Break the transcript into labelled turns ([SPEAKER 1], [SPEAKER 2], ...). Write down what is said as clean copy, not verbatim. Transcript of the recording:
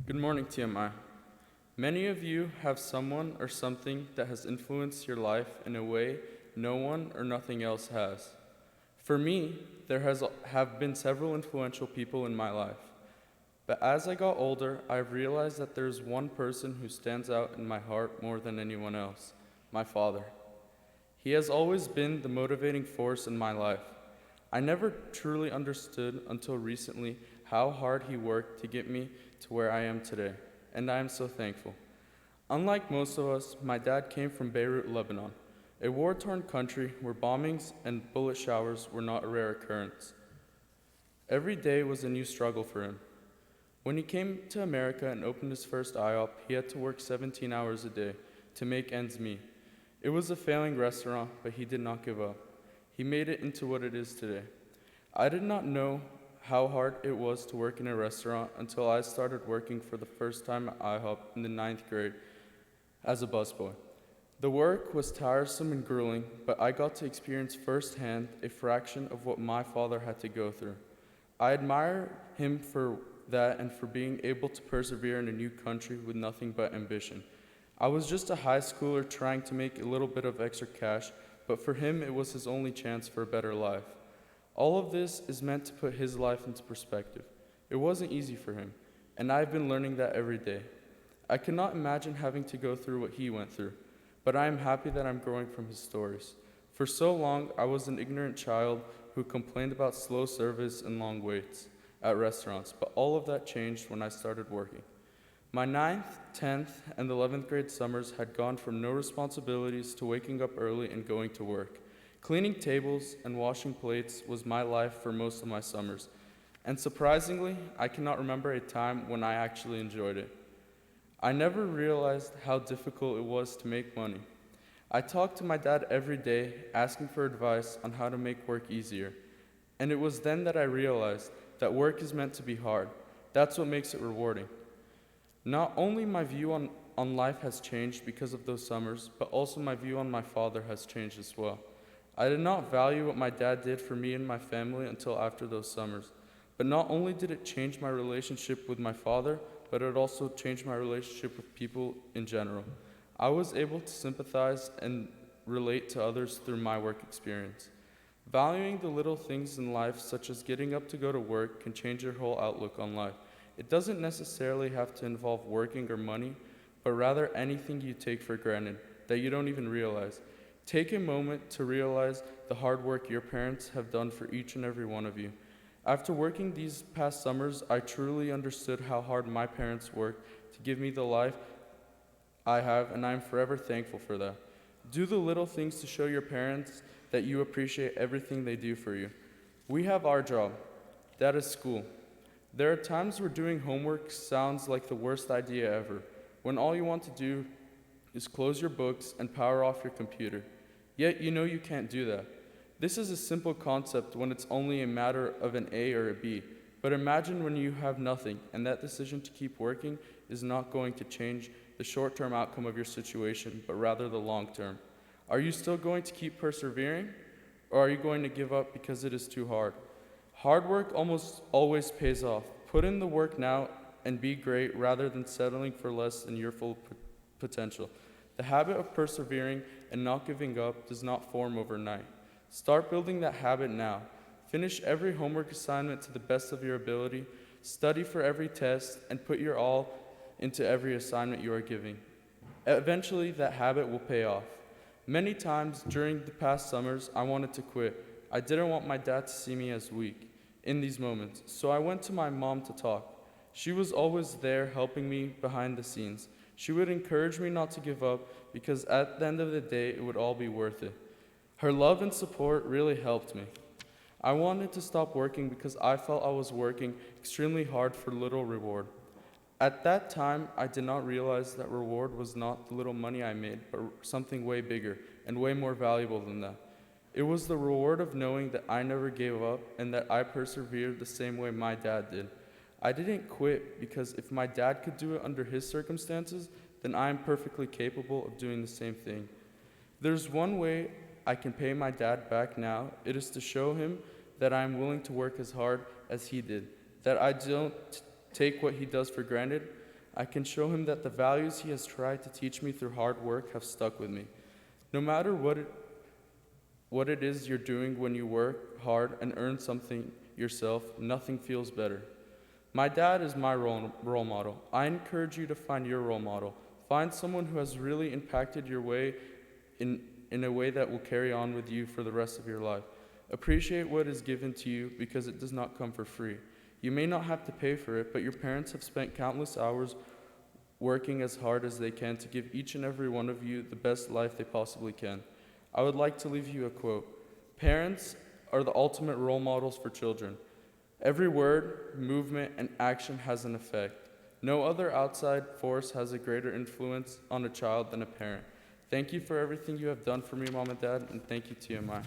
[SPEAKER 1] Good morning, TMI. Many of you have someone or something that has influenced your life in a way no one or nothing else has. For me, have been several influential people in my life. But as I got older, I've realized that there's one person who stands out in my heart more than anyone else, my father. He has always been the motivating force in my life. I never truly understood until recently how hard he worked to get me to where I am today, and I am so thankful. Unlike most of us, my dad came from Beirut, Lebanon, a war-torn country where bombings and bullet showers were not a rare occurrence. Every day was a new struggle for him. When he came to America and opened his first IHOP, he had to work 17 hours a day to make ends meet. It was a failing restaurant, but he did not give up. He made it into what it is today. I did not know how hard it was to work in a restaurant until I started working for the first time at IHOP in the 9th grade as a busboy. The work was tiresome and grueling, but I got to experience firsthand a fraction of what my father had to go through. I admire him for that and for being able to persevere in a new country with nothing but ambition. I was just a high schooler trying to make a little bit of extra cash, but for him it was his only chance for a better life. All of this is meant to put his life into perspective. It wasn't easy for him, and I've been learning that every day. I cannot imagine having to go through what he went through, but I am happy that I'm growing from his stories. For so long, I was an ignorant child who complained about slow service and long waits at restaurants, but all of that changed when I started working. My 9th, 10th, and 11th grade summers had gone from no responsibilities to waking up early and going to work. Cleaning tables and washing plates was my life for most of my summers, and surprisingly, I cannot remember a time when I actually enjoyed it. I never realized how difficult it was to make money. I talked to my dad every day, asking for advice on how to make work easier, and it was then that I realized that work is meant to be hard. That's what makes it rewarding. Not only my view on life has changed because of those summers, but also my view on my father has changed as well. I did not value what my dad did for me and my family until after those summers. But not only did it change my relationship with my father, but it also changed my relationship with people in general. I was able to sympathize and relate to others through my work experience. Valuing the little things in life, such as getting up to go to work, can change your whole outlook on life. It doesn't necessarily have to involve working or money, but rather anything you take for granted that you don't even realize. Take a moment to realize the hard work your parents have done for each and every one of you. After working these past summers, I truly understood how hard my parents worked to give me the life I have, and I am forever thankful for that. Do the little things to show your parents that you appreciate everything they do for you. We have our job. That is school. There are times where doing homework sounds like the worst idea ever, when all you want to do is close your books and power off your computer. Yet you know you can't do that. This is a simple concept when it's only a matter of an A or a B, but imagine when you have nothing and that decision to keep working is not going to change the short-term outcome of your situation, but rather the long-term. Are you still going to keep persevering, or are you going to give up because it is too hard? Hard work almost always pays off. Put in the work now and be great rather than settling for less than your full potential. The habit of persevering and not giving up does not form overnight. Start building that habit now. Finish every homework assignment to the best of your ability. Study for every test and put your all into every assignment you are giving. Eventually, that habit will pay off. Many times during the past summers, I wanted to quit. I didn't want my dad to see me as weak in these moments, so I went to my mom to talk. She was always there helping me behind the scenes. She would encourage me not to give up because at the end of the day, it would all be worth it. Her love and support really helped me. I wanted to stop working because I felt I was working extremely hard for little reward. At that time, I did not realize that reward was not the little money I made, but something way bigger and way more valuable than that. It was the reward of knowing that I never gave up and that I persevered the same way my dad did. I didn't quit because if my dad could do it under his circumstances, then I am perfectly capable of doing the same thing. There's one way I can pay my dad back now. It is to show him that I am willing to work as hard as he did, that I don't take what he does for granted. I can show him that the values he has tried to teach me through hard work have stuck with me. No matter what it is you're doing when you work hard and earn something yourself, nothing feels better. My dad is my role model. I encourage you to find your role model. Find someone who has really impacted your way in a way that will carry on with you for the rest of your life. Appreciate what is given to you because it does not come for free. You may not have to pay for it, but your parents have spent countless hours working as hard as they can to give each and every one of you the best life they possibly can. I would like to leave you a quote. Parents are the ultimate role models for children. Every word, movement, and action has an effect. No other outside force has a greater influence on a child than a parent. Thank you for everything you have done for me, Mom and Dad, and thank you, TMI.